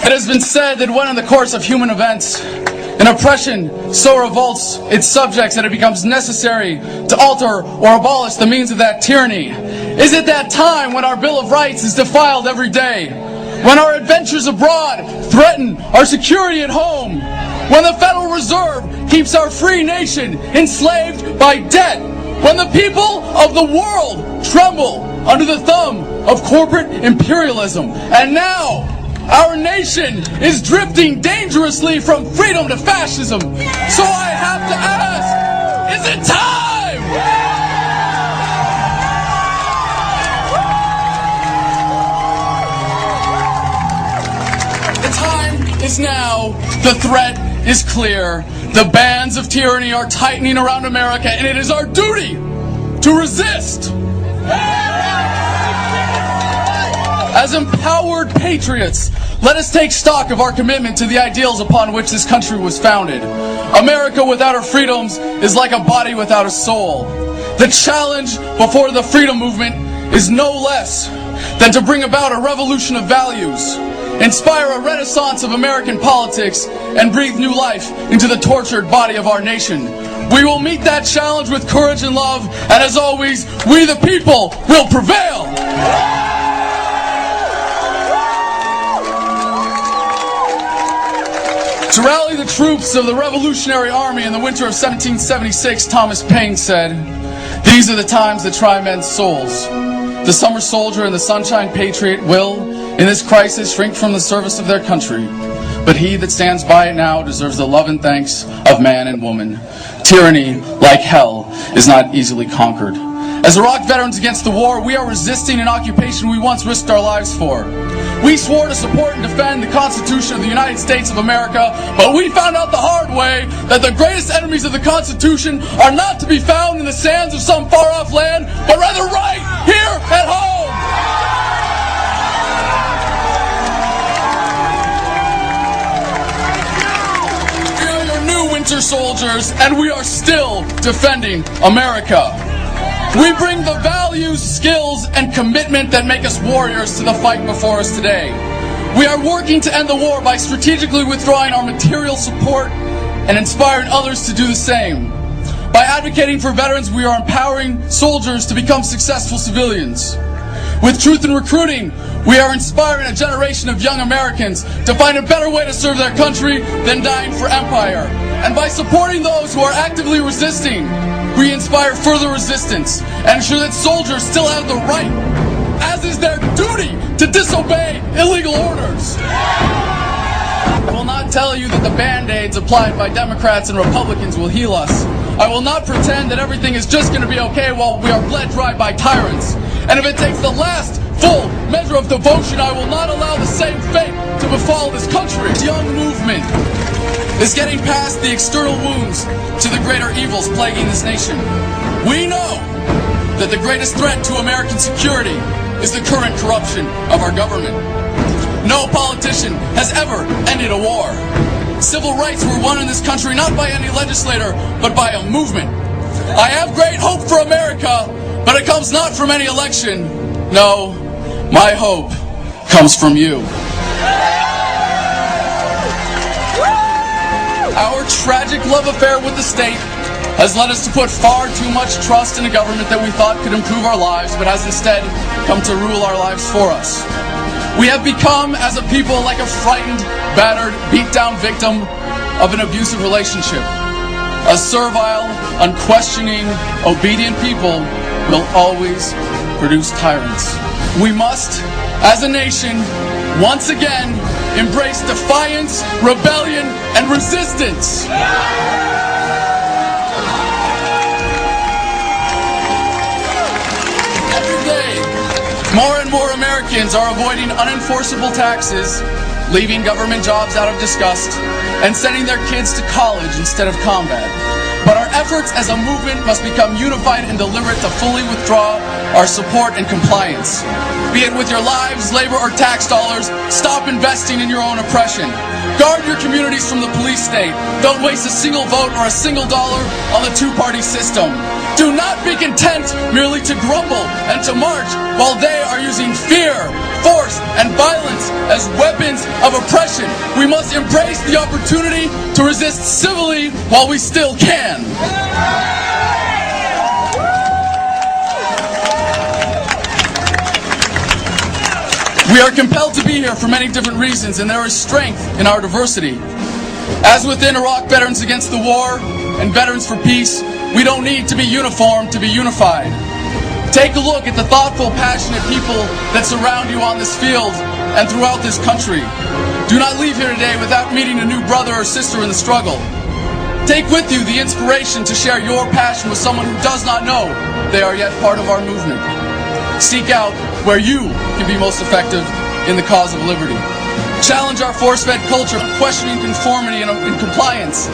It has been said that when in the course of human events, an oppression so revolts its subjects that it becomes necessary to alter or abolish the means of that tyranny. Is it that time when our Bill of Rights is defiled every day? When our adventures abroad threaten our security at home? When the Federal Reserve keeps our free nation enslaved by debt? When the people of the world tremble under the thumb of corporate imperialism? And now, our nation is drifting dangerously from freedom to fascism. So I have to ask, is it time? The time is now. The threat is clear. The bands of tyranny are tightening around America, and it is our duty to resist. As empowered patriots, let us take stock of our commitment to the ideals upon which this country was founded. America without her freedoms is like a body without a soul. The challenge before the freedom movement is no less than to bring about a revolution of values, inspire a renaissance of American politics, and breathe new life into the tortured body of our nation. We will meet that challenge with courage and love, and as always, we the people will prevail! To rally the troops of the Revolutionary Army in the winter of 1776, Thomas Paine said, "These are the times that try men's souls. The summer soldier and the sunshine patriot will, in this crisis, shrink from the service of their country. But he that stands by it now deserves the love and thanks of man and woman. Tyranny, like hell, is not easily conquered." As Iraq veterans against the war, we are resisting an occupation we once risked our lives for. We swore to support and defend the Constitution of the United States of America, but we found out the hard way that the greatest enemies of the Constitution are not to be found in the sands of some far-off land, but rather right here at home! We are your new winter soldiers, and we are still defending America. We bring the values, skills, and commitment that make us warriors to the fight before us today. We are working to end the war by strategically withdrawing our material support and inspiring others to do the same. By advocating for veterans, we are empowering soldiers to become successful civilians. With Truth in Recruiting, we are inspiring a generation of young Americans to find a better way to serve their country than dying for empire. And by supporting those who are actively resisting, we inspire further resistance and ensure that soldiers still have the right, as is their duty, to disobey illegal orders. I will not tell you that the Band-Aids applied by Democrats and Republicans will heal us. I will not pretend that everything is just going to be okay while we are bled dry by tyrants. And if it takes the last full measure of devotion, I will not allow the same fate to befall this country. This young movement is getting past the external wounds to the greater evils plaguing this nation. We know that the greatest threat to American security is the current corruption of our government. No politician has ever ended a war. Civil rights were won in this country not by any legislator, but by a movement. I have great hope for America, but it comes not from any election. No, my hope comes from you. Our tragic love affair with the state has led us to put far too much trust in a government that we thought could improve our lives, but has instead come to rule our lives for us. We have become, as a people, like a frightened, battered, beat-down victim of an abusive relationship. A servile, unquestioning, obedient people will always produce tyrants. We must, as a nation, once again, embrace defiance, rebellion, and resistance. Every day, more and more Americans are avoiding unenforceable taxes, leaving government jobs out of disgust, and sending their kids to college instead of combat. But our efforts as a movement must become unified and deliberate to fully withdraw our support and compliance. be it with your lives, labor, or tax dollars, stop investing in your own oppression. Guard your communities from the police state. Don't waste a single vote or a single dollar on the two-party system. Do not be content merely to grumble and to march while they are using fear, force, and violence as weapons of oppression. We must embrace the opportunity to resist civilly while we still can. We are compelled to be here for many different reasons, and there is strength in our diversity. As within Iraq Veterans Against the War and Veterans for Peace, we don't need to be uniform to be unified. Take a look at the thoughtful, passionate people that surround you on this field and throughout this country. Do not leave here today without meeting a new brother or sister in the struggle. Take with you the inspiration to share your passion with someone who does not know they are yet part of our movement. Seek out where you can be most effective in the cause of liberty. Challenge our force-fed culture of questioning conformity and compliance.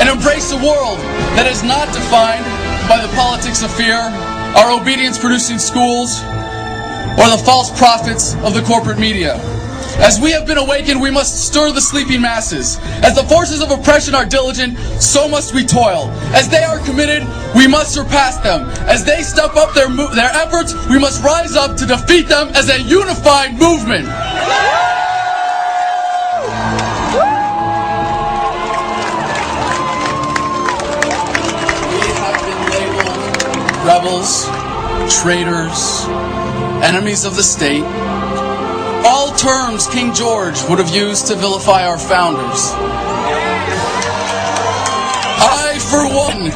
And embrace a world that is not defined by the politics of fear, our obedience-producing schools, or the false prophets of the corporate media. As we have been awakened, we must stir the sleeping masses. As the forces of oppression are diligent, so must we toil. As they are committed, we must surpass them. As they step up their efforts, we must rise up to defeat them as a unified movement. We have been labeled rebels, traitors, enemies of the state. All terms King George would have used to vilify our founders. I, for one,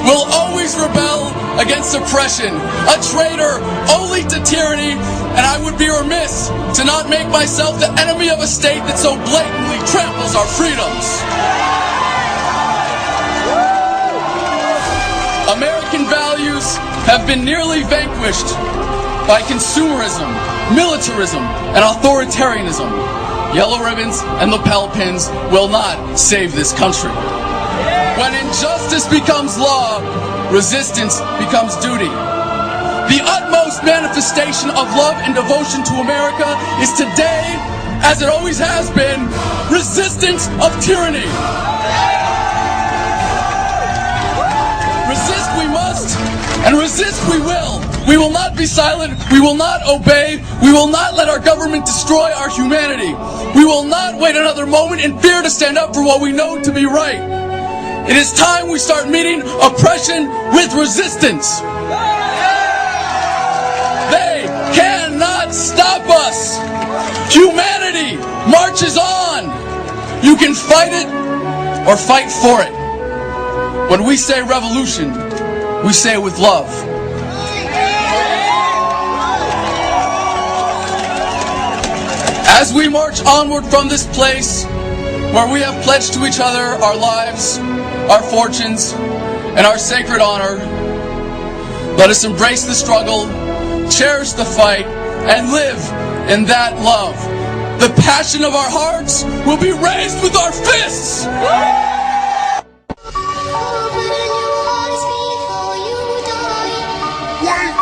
will always rebel against oppression, a traitor only to tyranny, and I would be remiss to not make myself the enemy of a state that so blatantly tramples our freedoms. American values have been nearly vanquished by consumerism, militarism, and authoritarianism. Yellow ribbons and lapel pins will not save this country. When injustice becomes law, resistance becomes duty. The utmost manifestation of love and devotion to America is today, as it always has been, resistance of tyranny. Resist we must, and resist we will. We will not be silent. We will not obey. We will not let our government destroy our humanity. We will not wait another moment in fear to stand up for what we know to be right. It is time we start meeting oppression with resistance. They cannot stop us. Humanity marches on. You can fight it or fight for it. When we say revolution, we say it with love. As we march onward from this place where we have pledged to each other our lives, our fortunes, and our sacred honor, let us embrace the struggle, cherish the fight, and live in that love. The passion of our hearts will be raised with our fists! Open your eyes before you die. Yeah.